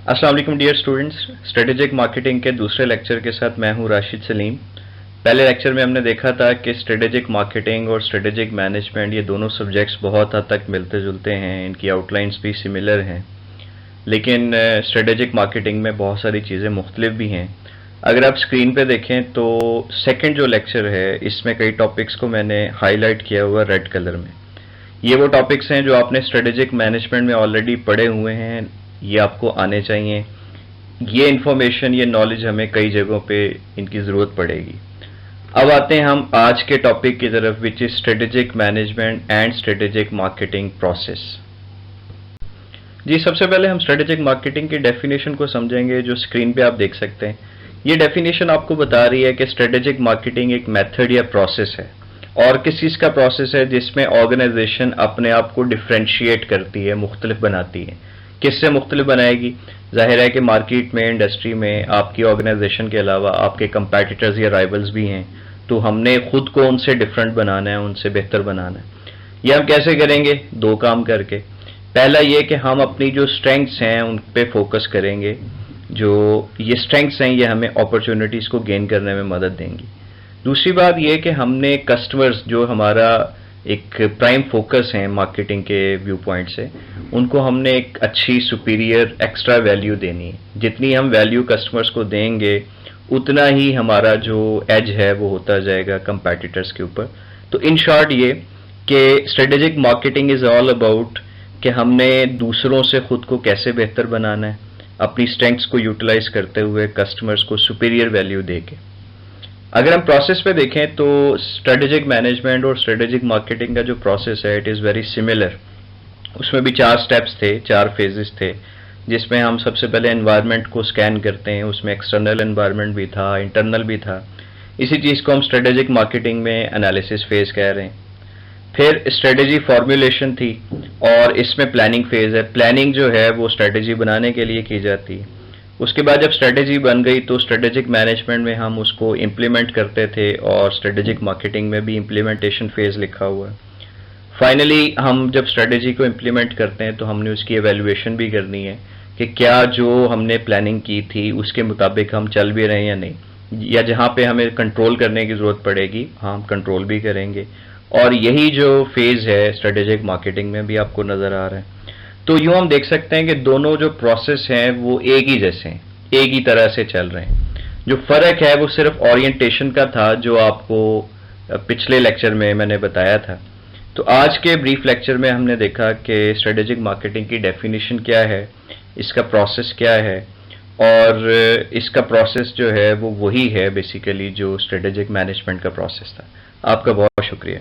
अस्सलाम वालेकुम dear students. Strategic marketing के दूसरे लेक्चर के साथ मैं हूं राशिद सलीम। पहले लेक्चर में हमने देखा था कि स्ट्रेटेजिक मार्केटिंग और स्ट्रेटेजिक मैनेजमेंट ये दोनों सब्जेक्ट्स बहुत हद तक मिलते जुलते हैं, इनकी आउटलाइंस भी सिमिलर हैं, लेकिन स्ट्रेटेजिक मार्केटिंग में बहुत सारी चीज़ें मुख्तलिफ भी हैं। अगर आप स्क्रीन पे देखें तो सेकंड जो लेक्चर है इसमें कई टॉपिक्स को मैंने हाईलाइट किया हुआ रेड कलर में। ये वो टॉपिक्स हैं जो आपने स्ट्रेटेजिक मैनेजमेंट में ऑलरेडी पढ़े हुए हैं, ये आपको आने चाहिए। ये इन्फॉर्मेशन, ये नॉलेज हमें कई जगहों पे इनकी ज़रूरत पड़ेगी। अब आते हैं हम आज के टॉपिक की तरफ, which is strategic management and strategic marketing process. जी, सबसे पहले हम स्ट्रेटेजिक मार्केटिंग की डेफिनेशन को समझेंगे, जो स्क्रीन पे आप देख सकते हैं। ये डेफिनेशन आपको बता रही है कि स्ट्रेटेजिक मार्केटिंग एक मेथड या प्रोसेस है, और किस चीज़ का प्रोसेस है जिसमें ऑर्गेनाइजेशन अपने आप को डिफ्रेंशिएट करती है, मुख्तलिफ बनाती है। किससे मुख्तलिफ बनाएगी? जाहिर है कि मार्केट में, इंडस्ट्री में आपकी ऑर्गेनाइजेशन के अलावा आपके कंपेटिटर्स या राइवल्स भी हैं, तो हमने खुद को उनसे डिफरेंट बनाना है, उनसे बेहतर बनाना है। ये हम कैसे करेंगे? दो काम करके। पहला ये कि हम अपनी जो स्ट्रेंथ्स हैं उन पे फोकस करेंगे। जो ये स्ट्रेंथ्स हैं ये हमें अपॉर्चुनिटीज़ को गेन करने में मदद देंगी। दूसरी बात ये कि हमने कस्टमर्स, जो हमारा एक प्राइम फोकस है मार्केटिंग के व्यू पॉइंट से, उनको हमने एक अच्छी सुपीरियर एक्स्ट्रा वैल्यू देनी है। जितनी हम वैल्यू कस्टमर्स को देंगे उतना ही हमारा जो एज है वो होता जाएगा कंपेटिटर्स के ऊपर। तो इन शॉर्ट ये कि strategic marketing is all about कि हमने दूसरों से खुद को कैसे बेहतर बनाना है, अपनी स्ट्रेंथ्स को यूटिलाइज करते हुए कस्टमर्स को सुपीरियर वैल्यू दे के। अगर हम प्रोसेस पे देखें तो स्ट्रेटेजिक मैनेजमेंट और स्ट्रेटेजिक मार्केटिंग का जो प्रोसेस है इट इज़ वेरी सिमिलर। उसमें भी 4 स्टेप्स थे, 4 फेजेस थे, जिसमें हम सबसे पहले एनवायरनमेंट को स्कैन करते हैं। उसमें एक्सटर्नल एनवायरनमेंट भी था, इंटरनल भी था। इसी चीज़ को हम स्ट्रेटेजिक मार्केटिंग में एनालिसिस फेज कह रहे हैं। फिर स्ट्रेटेजी फॉर्मुलेशन थी, और इसमें प्लानिंग फेज है। प्लानिंग जो है वो स्ट्रेटेजी बनाने के लिए की जाती है। उसके बाद जब स्ट्रेटेजी बन गई तो स्ट्रेटेजिक मैनेजमेंट में हम उसको इम्प्लीमेंट करते थे, और स्ट्रेटेजिक मार्केटिंग में भी इम्प्लीमेंटेशन फेज लिखा हुआ है। फाइनली हम जब स्ट्रेटेजी को इम्प्लीमेंट करते हैं तो हमने उसकी एवेल्युएशन भी करनी है कि क्या जो हमने प्लानिंग की थी उसके मुताबिक हम चल भी रहे हैं या नहीं, या जहाँ पे हमें कंट्रोल करने की ज़रूरत पड़ेगी हम कंट्रोल भी करेंगे। और यही जो फेज़ है स्ट्रेटेजिक मार्केटिंग में भी आपको नज़र आ रहा है। तो यूँ हम देख सकते हैं कि दोनों जो प्रोसेस हैं वो एक ही जैसे हैं, एक ही तरह से चल रहे हैं। जो फ़र्क है वो सिर्फ ओरिएंटेशन का था, जो आपको पिछले लेक्चर में मैंने बताया था। तो आज के ब्रीफ लेक्चर में हमने देखा कि स्ट्रेटेजिक मार्केटिंग की डेफिनेशन क्या है, इसका प्रोसेस क्या है, और इसका प्रोसेस जो है वो वही है बेसिकली जो स्ट्रेटेजिक मैनेजमेंट का प्रोसेस था। आपका बहुत शुक्रिया।